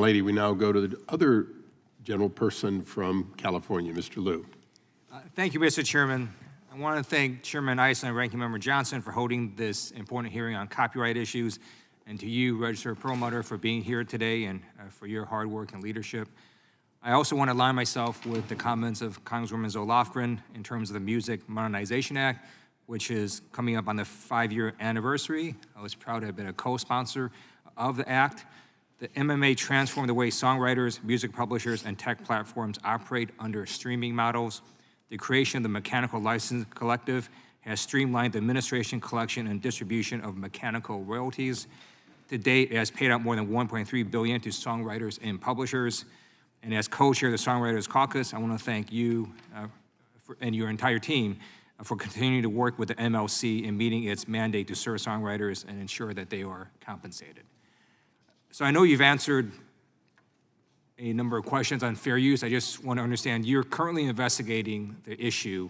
gentlelady, we now go to the other general person from California, Mr. Lieu. Thank you, Mr. Chairman. I want to thank Chairman Ison and Ranking Member Johnson for holding this important hearing on copyright issues, and to you, Registered Perlmutter, for being here today and for your hard work and leadership. I also want to align myself with the comments of Congresswoman Zoe Lofgren in terms of the Music Modernization Act, which is coming up on the 5-year anniversary. I was proud to have been a co-sponsor of the act. The MMA transformed the way songwriters, music publishers, and tech platforms operate under streaming models. The creation of the Mechanical License Collective has streamlined the administration, collection, and distribution of mechanical royalties. To date, it has paid out more than $1.3 billion to songwriters and publishers. And as co-chair of the Songwriters Caucus, I want to thank you and your entire team for continuing to work with the MLC in meeting its mandate to serve songwriters and ensure that they are compensated. So I know you've answered a number of questions on fair use. I just want to understand, you're currently investigating the issue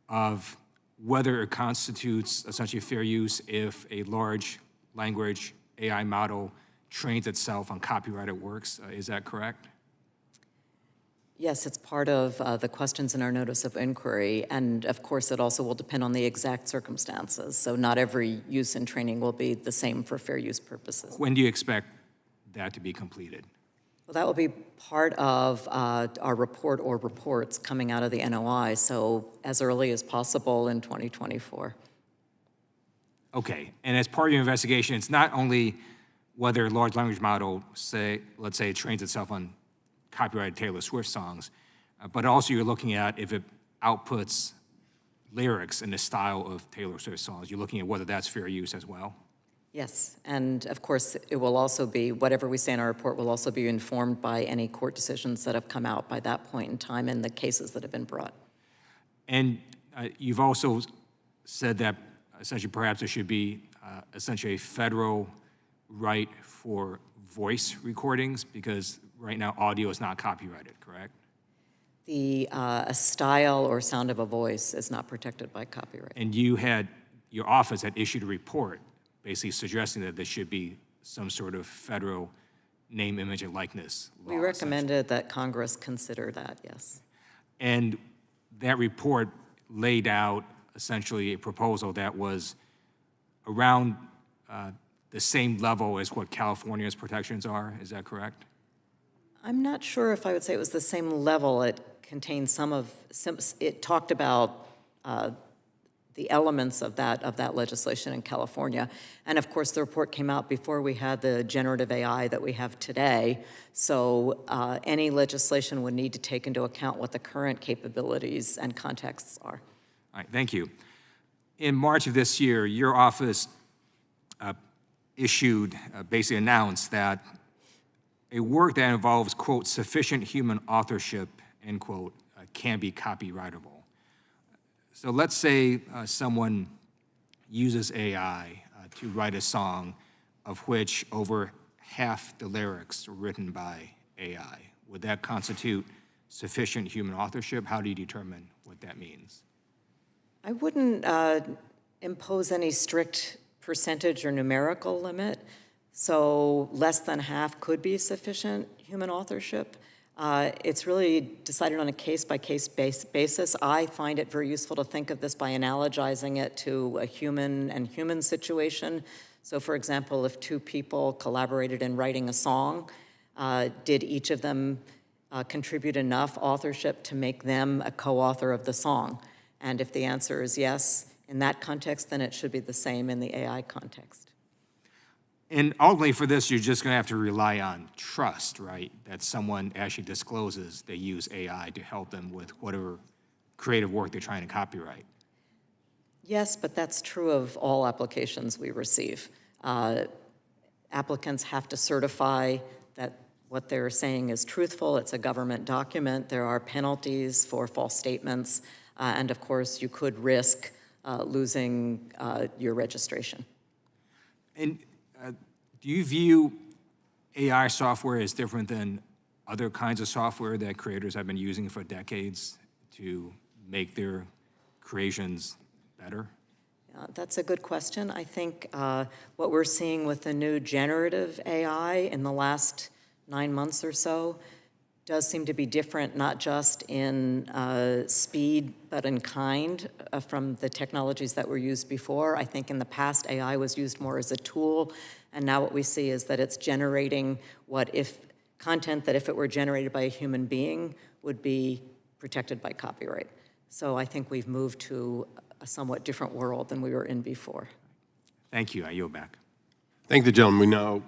of whether it constitutes essentially fair use if a large language AI model trains itself on copyrighted works. Is that correct? Yes, it's part of the questions in our notice of inquiry, and of course it also will depend on the exact circumstances. So not every use and training will be the same for fair use purposes. When do you expect that to be completed? Well, that will be part of our report or reports coming out of the NOI, so as early as possible in 2024. Okay, and as part of your investigation, it's not only whether a large language model, let's say it trains itself on copyrighted Taylor Swift songs, but also you're looking at if it outputs lyrics in the style of Taylor Swift songs. You're looking at whether that's fair use as well? Yes, and of course it will also be, whatever we say in our report will also be informed by any court decisions that have come out by that point in time and the cases that have been brought. And you've also said that essentially perhaps there should be essentially a federal right for voice recordings, because right now audio is not copyrighted, correct? The a style or sound of a voice is not protected by copyright. And your office had issued a report basically suggesting that there should be some sort of federal name, image, and likeness law. We recommended that Congress consider that, yes. And that report laid out essentially a proposal that was around the same level as what California's protections are. Is that correct? I'm not sure if I would say it was the same level. It contained it talked about the elements of that legislation in California. And of course, the report came out before we had the generative AI that we have today. So any legislation would need to take into account what the current capabilities and contexts are. All right, thank you. In March of this year, your office basically announced that a work that involves, quote, sufficient human authorship, end quote, can be copyrightable. So let's say someone uses AI to write a song of which over half the lyrics are written by AI. Would that constitute sufficient human authorship? How do you determine what that means? I wouldn't impose any strict percentage or numerical limit. So less than half could be sufficient human authorship. It's really decided on a case-by-case basis. I find it very useful to think of this by analogizing it to a human and human situation. So for example, if two people collaborated in writing a song, did each of them contribute enough authorship to make them a co-author of the song? And if the answer is yes, in that context, then it should be the same in the AI context. And ultimately for this, you're just gonna have to rely on trust, right? That someone actually discloses they use AI to help them with whatever creative work they're trying to copyright. Yes, but that's true of all applications we receive. Applicants have to certify that what they're saying is truthful. It's a government document. There are penalties for false statements. And of course, you could risk losing your registration. And do you view AI software as different than other kinds of software that creators have been using for decades to make their creations better? That's a good question. I think what we're seeing with the new generative AI in the last 9 months or so does seem to be different, not just in speed, but in kind from the technologies that were used before. I think in the past, AI was used more as a tool, and now what we see is that it's generating content that if it were generated by a human being would be protected by copyright. So I think we've moved to a somewhat different world than we were in before. Thank you. I yield back. Thank the gentleman. We now